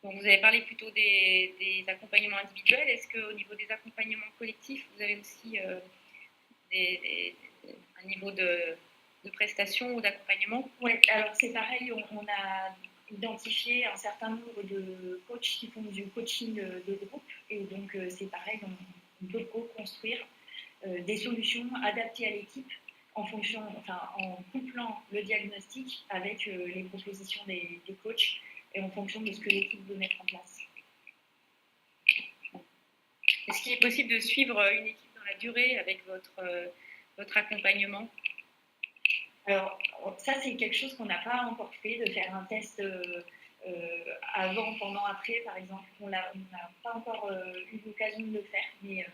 Donc, vous avez parlé plutôt des accompagnements individuels. Est-ce qu'au niveau des accompagnements collectifs, vous avez aussi un niveau de prestation ou d'accompagnement? Oui, alors c'est pareil, on a identifié un certain nombre de coachs qui font du coaching de groupe, et donc c'est pareil, on peut co-construire des solutions adaptées à l'équipe en couplant le diagnostic avec les propositions des coachs et en fonction de ce que l'équipe veut mettre en place. Est-ce qu'il est possible de suivre une équipe dans la durée avec votre accompagnement? Alors, ça, c'est quelque chose qu'on n'a pas encore fait, de faire un test avant, pendant, après, par exemple. On n'a pas encore eu l'occasion de le faire, mais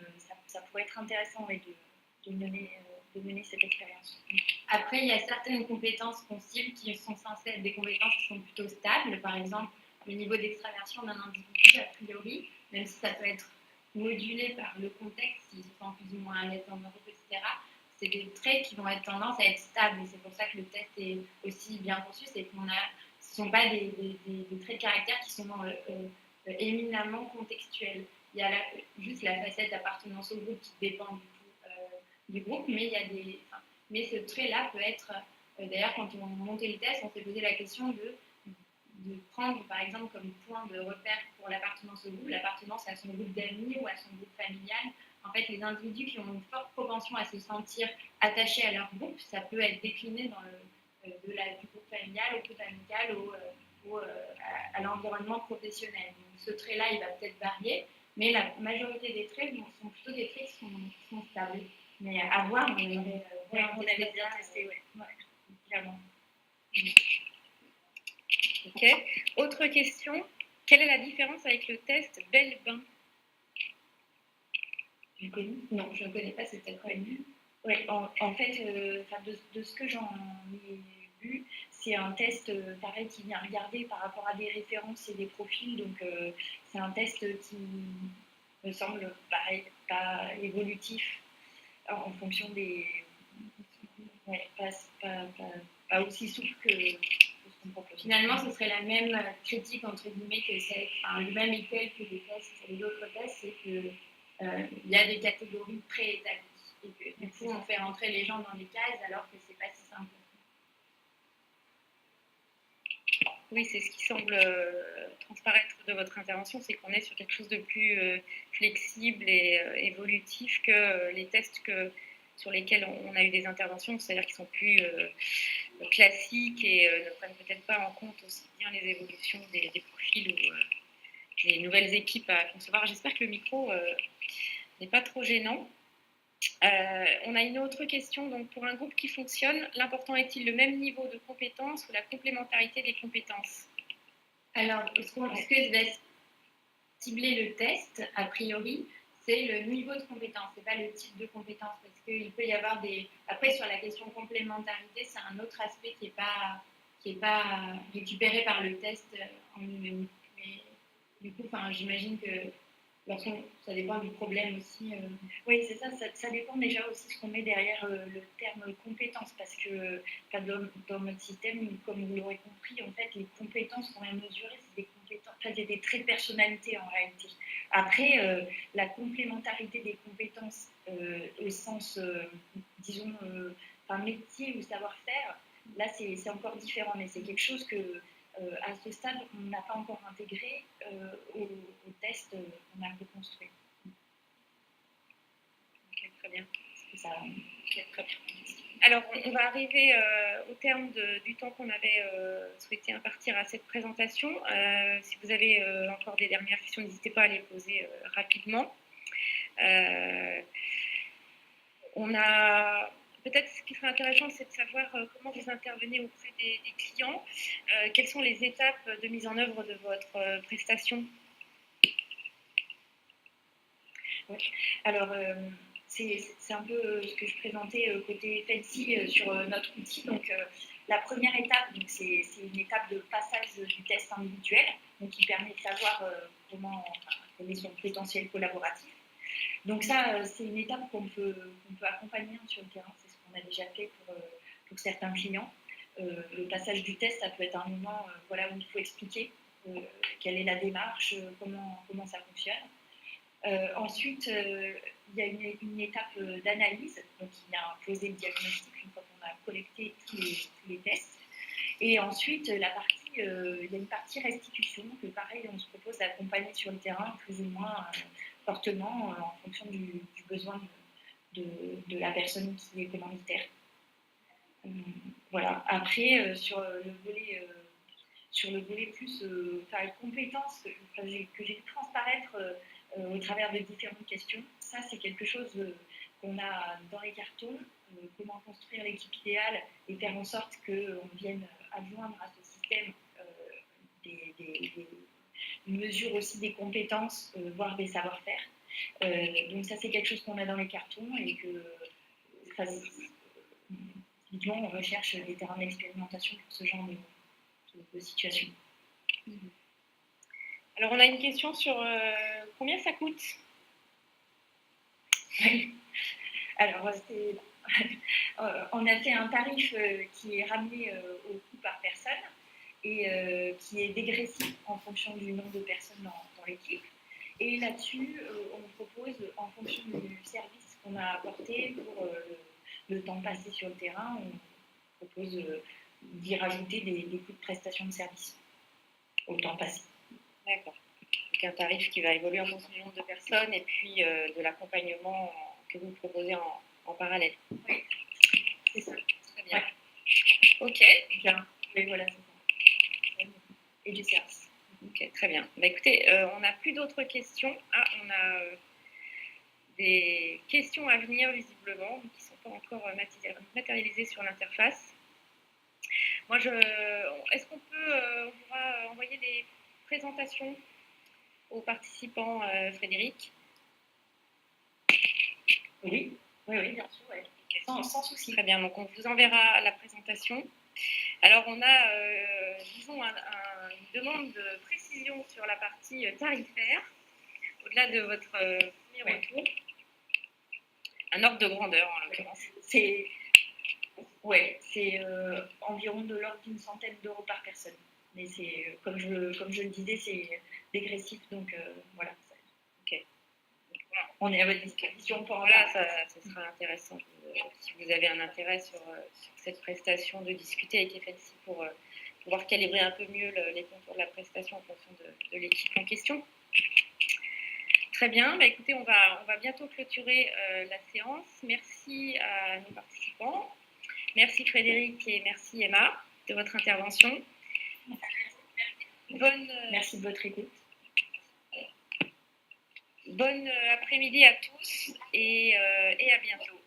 ça pourrait être intéressant de mener cette expérience. Après, il y a certaines compétences qu'on cible qui sont censées être des compétences qui sont plutôt stables. Par exemple, le niveau d'extraversion d'un individu, a priori, même si ça peut être modulé par le contexte, s'ils se sentent plus ou moins à l'aise en Europe, etc., c'est des traits qui vont être tendance à être stables. Et c'est pour ça que le test est aussi bien conçu, c'est ce ne sont pas des traits de caractère qui sont éminemment contextuels. Il y a juste la facette d'appartenance au groupe qui dépend du groupe, mais mais ce trait-là peut être... D'ailleurs, quand on montait le test, on s'est posé la question de prendre, par exemple, comme point de repère pour l'appartenance au groupe, l'appartenance à son groupe d'amis ou à son groupe familial. En fait, les individus qui ont une forte propension à se sentir attachés à leur groupe, ça peut être décliné dans du groupe familial au groupe amical ou à l'environnement professionnel. Donc, ce trait-là, il va peut-être varier, mais la majorité des traits sont plutôt des traits qui sont stables. Mais à voir, on aimerait bien tester, oui, clairement. Ok. Autre question, quelle est la différence avec le test Bell-Bain? Non, je ne connais pas, c'est peut-être connu. Oui, en fait, de ce que j'en ai vu, c'est un test pareil qui vient regarder par rapport à des références et des profils. Donc, c'est un test qui me semble pareil, pas évolutif en fonction des Ouais, pas aussi souple que ce qu'on propose. Finalement, ce serait la même critique, entre guillemets, le même écueil que les autres tests, c'est qu'il y a des catégories préétablies. Et que du coup, on fait rentrer les gens dans des cases alors que c'est pas si simple. Oui, c'est ce qui semble transparaître de votre intervention, c'est qu'on est sur quelque chose de plus flexible et évolutif que les tests sur lesquels on a eu des interventions, c'est-à-dire qu'ils sont plus classiques et ne prennent peut-être pas en compte aussi bien les évolutions des profils ou des nouvelles équipes à concevoir. J'espère que le micro n'est pas trop gênant. On a une autre question. Donc, pour un groupe qui fonctionne, l'important est-il le même niveau de compétences ou la complémentarité des compétences? Alors, ce que va cibler le test, a priori, c'est le niveau de compétence, c'est pas le type de compétence, parce qu'il peut y avoir des... Après, sur la question complémentarité, c'est un autre aspect qui est pas récupéré par le test en lui-même. Mais du coup, j'imagine que ça dépend du problème aussi. Oui, c'est ça dépend déjà aussi de ce qu'on met derrière le terme compétence, parce que dans notre système, comme vous l'aurez compris, en fait, les compétences qu'on vient mesurer, c'est des compétences, c'est des traits de personnalité en réalité. Après, la complémentarité des compétences au sens, disons, métier ou savoir-faire, là, c'est encore différent, mais c'est quelque chose que à ce stade, on n'a pas encore intégré au test qu'on a reconstruit. Okay, très bien. Ça, okay, très bien. Alors, on va arriver au terme du temps qu'on avait souhaité impartir à cette présentation. Si vous avez encore des dernières questions, n'hésitez pas à les poser rapidement. On a... Peut-être ce qui serait intéressant, c'est de savoir comment vous intervenez auprès des clients. Quelles sont les étapes de mise en œuvre de votre prestation? Oui. Alors, c'est un peu ce que je présentais côté Fancy sur notre outil. Donc, la première étape, c'est une étape de passage du test individuel, donc qui permet de savoir quel est son potentiel collaboratif. Donc ça, c'est une étape qu'on peut accompagner sur le terrain. C'est ce qu'on a déjà fait pour certains clients. Le passage du test, ça peut être un moment où il faut expliquer quelle est la démarche, comment ça fonctionne. Ensuite, il y a une étape d'analyse, donc il y a un posé de diagnostic une fois qu'on a collecté tous les tests. Et ensuite, il y a une partie restitution que pareil, on se propose d'accompagner sur le terrain plus ou moins fortement en fonction du besoin de la personne qui est commanditaire. Voilà. Après, sur le volet plus compétences que j'ai vu transparaître au travers de différentes questions, ça c'est quelque chose qu'on a dans les cartons, comment construire l'équipe idéale et faire en sorte qu'on vienne adjoindre à ce système une mesure aussi des compétences, voire des savoir-faire. Donc ça c'est quelque chose qu'on a dans les cartons et que typiquement on recherche des terrains d'expérimentation pour ce genre de situation. Alors on a une question sur combien ça coûte? Oui. Alors on a fait un tarif qui est ramené au coût par personne et qui est dégressif en fonction du nombre de personnes dans l'équipe. Et là-dessus, on propose, en fonction du service qu'on a apporté pour le temps passé sur le terrain, on propose d'y rajouter des coûts de prestation de service au temps passé. D'accord. Donc un tarif qui va évoluer en fonction du nombre de personnes et puis de l'accompagnement que vous proposez en parallèle. Oui, c'est ça. Très bien. Ouais. Ok. Bien. Oui, voilà, c'est ça. Et du service. Ok, très bien. Bah, écoutez, on n'a plus d'autres questions. Ah, on a des questions à venir visiblement, qui ne sont pas encore matérialisées sur l'interface. Moi, est-ce qu'on peut on pourra envoyer des présentations aux participants, Frédéric? Oui, bien sûr, ouais. Sans souci. Très bien, donc on vous enverra la présentation. Alors, on a, disons, une demande de précision sur la partie tarifaire, au-delà de votre premier retour. Un ordre de grandeur, en l'occurrence. C'est Ouais, c'est environ de l'ordre d'une centaine d'euros par personne. Mais c'est, comme je le disais, c'est dégressif, donc voilà. Ok. On est à votre disposition pour en Voilà, parler. ça sera intéressant si vous avez un intérêt sur cette prestation, de discuter avec FNC pour pouvoir calibrer un peu mieux les contours de la prestation en fonction de l'équipe en question. Très bien, bah, écoutez, on va bientôt clôturer la séance. Merci à nos participants. Merci Frédéric et merci Emma de votre intervention. Merci de votre écoute. Bonne après-midi à tous et à bientôt.